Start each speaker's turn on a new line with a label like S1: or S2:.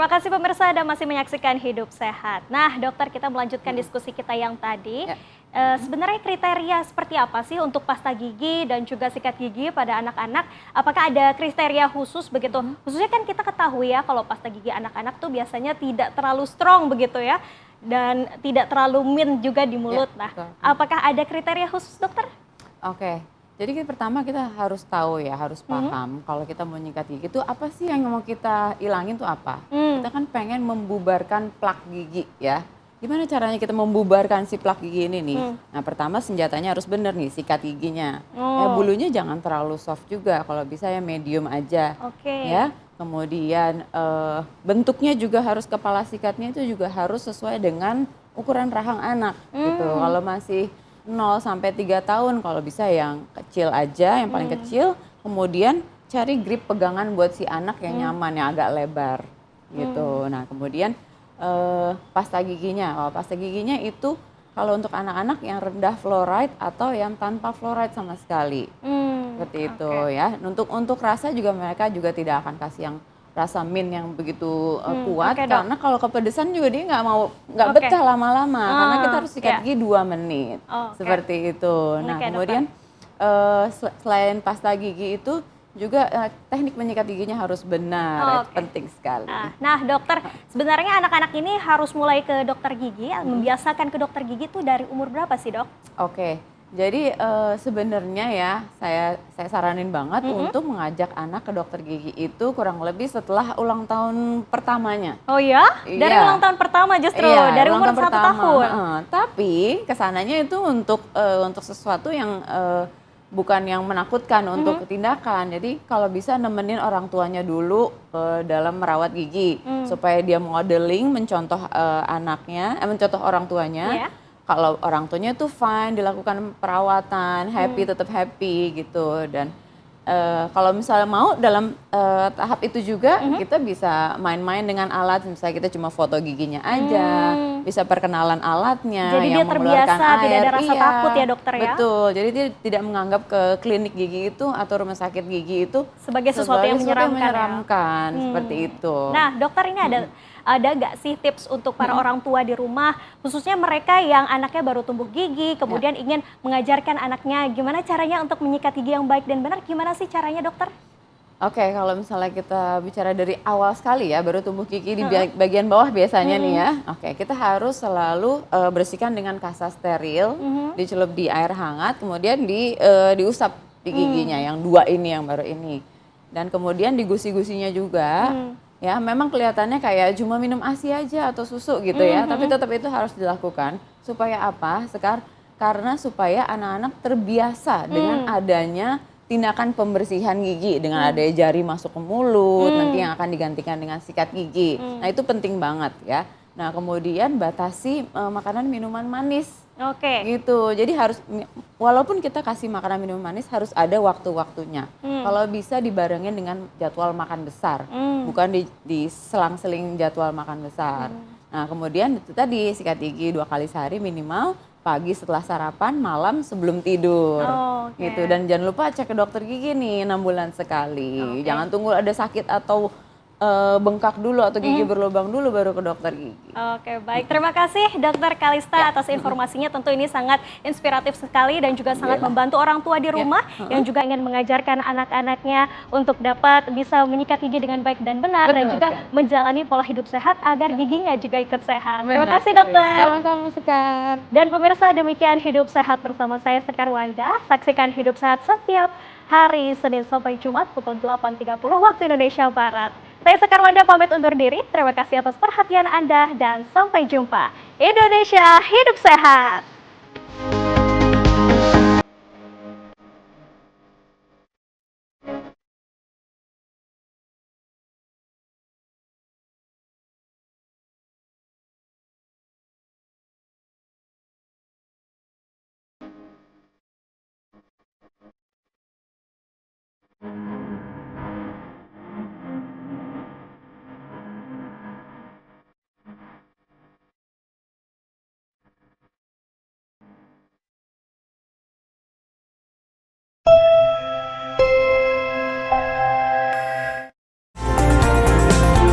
S1: Terima kasih pemirsa Anda masih menyaksikan Hidup Sehat. Nah, dokter, kita melanjutkan diskusi kita yang tadi.
S2: Ya.
S1: Sebenarnya kriteria seperti apa sih untuk pasta gigi dan juga sikat gigi pada anak-anak? Apakah ada kriteria khusus begitu? Khususnya kan kita ketahui ya kalau pasta gigi anak-anak tuh biasanya tidak terlalu strong begitu ya. Dan tidak terlalu mint juga di mulut.
S2: Ya,
S1: Nah,
S2: betul.
S1: apakah ada kriteria khusus, dokter?
S2: Oke, jadi pertama kita harus tahu ya, harus paham kalau kita mau nyikat gigi itu apa sih yang mau kita ilangin tuh apa. Kita kan pengen membubarkan plak gigi ya. Gimana caranya kita membubarkan si plak gigi ini nih? Nah, pertama senjatanya harus bener nih, sikat giginya. Ya, bulunya jangan terlalu soft juga, kalau bisa ya medium aja.
S1: Oke.
S2: Ya, kemudian bentuknya juga harus, kepala sikatnya itu juga harus sesuai dengan ukuran rahang anak gitu. Kalau masih 0 sampai 3 tahun, kalau bisa yang kecil aja, yang paling kecil. Kemudian cari grip pegangan buat si anak yang nyaman, yang agak lebar gitu. Nah, kemudian pasta giginya. Oh, pasta giginya itu kalau untuk anak-anak yang rendah fluoride atau yang tanpa fluoride sama sekali. Seperti itu ya. Untuk rasa juga mereka juga tidak akan kasih yang rasa mint yang begitu kuat, karena kalau kepedesan juga dia nggak betah lama-lama, karena kita harus sikat gigi 2 menit. Seperti itu. Nah, kemudian selain pasta gigi itu juga teknik menyikat giginya harus benar, penting sekali.
S1: Nah, dokter, sebenarnya anak-anak ini harus mulai ke dokter gigi, membiasakan ke dokter gigi itu dari umur berapa sih, dok?
S2: Oke, jadi sebenarnya ya saya saranin banget untuk mengajak anak ke dokter gigi itu kurang lebih setelah ulang tahun pertamanya.
S1: Oh ya? Dari ulang tahun pertama justru, dari umur 1 tahun.
S2: Tapi kesananya itu untuk sesuatu yang bukan yang menakutkan untuk tindakan. Jadi kalau bisa nemenin orang tuanya dulu dalam merawat gigi, supaya dia modeling, mencontoh anaknya, mencontoh orang tuanya. Kalau orang tuanya itu fine, dilakukan perawatan, tetap happy gitu. Dan kalau misalnya mau dalam tahap itu juga, kita bisa main-main dengan alat, misalnya kita cuma foto giginya aja, bisa perkenalan alatnya.
S1: Jadi
S2: yang
S1: dia terbiasa,
S2: air.
S1: tidak ada rasa takut ya, dokter ya?
S2: Betul, jadi dia tidak menganggap ke klinik gigi itu atau rumah sakit gigi itu
S1: sebagai sesuatu yang menyeramkan.
S2: Seperti itu.
S1: Nah, dokter, ini ada nggak sih tips untuk para orang tua di rumah, khususnya mereka yang anaknya baru tumbuh gigi, kemudian ingin mengajarkan anaknya gimana caranya untuk menyikat gigi yang baik dan benar, gimana sih caranya, dokter?
S2: Oke, kalau misalnya kita bicara dari awal sekali ya, baru tumbuh gigi di bagian bawah biasanya nih ya. Oke, kita harus selalu bersihkan dengan kasa steril, dicelup di air hangat, kemudian diusap di giginya, yang 2 ini, yang baru ini. Dan kemudian digusi-gusinya juga. Ya, memang kelihatannya kayak cuma minum ASI aja atau susu gitu ya, tapi tetap itu harus dilakukan. Supaya apa? Karena supaya anak-anak terbiasa dengan adanya tindakan pembersihan gigi, dengan adanya jari masuk ke mulut, nanti yang akan digantikan dengan sikat gigi. Nah, itu penting banget ya. Nah, kemudian batasi makanan minuman manis. Gitu. Jadi harus, walaupun kita kasih makanan minuman manis, harus ada waktu-waktunya. Kalau bisa dibarengin dengan jadwal makan besar, bukan di selang-seling jadwal makan besar. Nah, kemudian itu tadi, sikat gigi 2 kali sehari minimal, pagi setelah sarapan, malam sebelum tidur. Gitu. Dan jangan lupa cek ke dokter gigi nih 6 bulan sekali. Jangan tunggu ada sakit atau bengkak dulu atau gigi berlubang dulu baru ke dokter gigi.
S1: Oke, baik. Terima kasih Dokter Kalista atas informasinya. Tentu ini sangat inspiratif sekali dan juga sangat membantu orang tua di rumah yang juga ingin mengajarkan anak-anaknya untuk dapat bisa menyikat gigi dengan baik dan benar, dan juga menjalani pola hidup sehat agar giginya juga ikut sehat. Terima kasih, dokter.
S2: Sama-sama, Sekar.
S1: Dan pemirsa, demikian Hidup Sehat bersama saya, Sekar Wanda. Saksikan Hidup Sehat setiap hari Senin sampai Jumat pukul 8.30 waktu Indonesia Barat. Saya Sekar Wanda pamit undur diri. Terima kasih atas perhatian Anda dan sampai jumpa. Indonesia Hidup Sehat.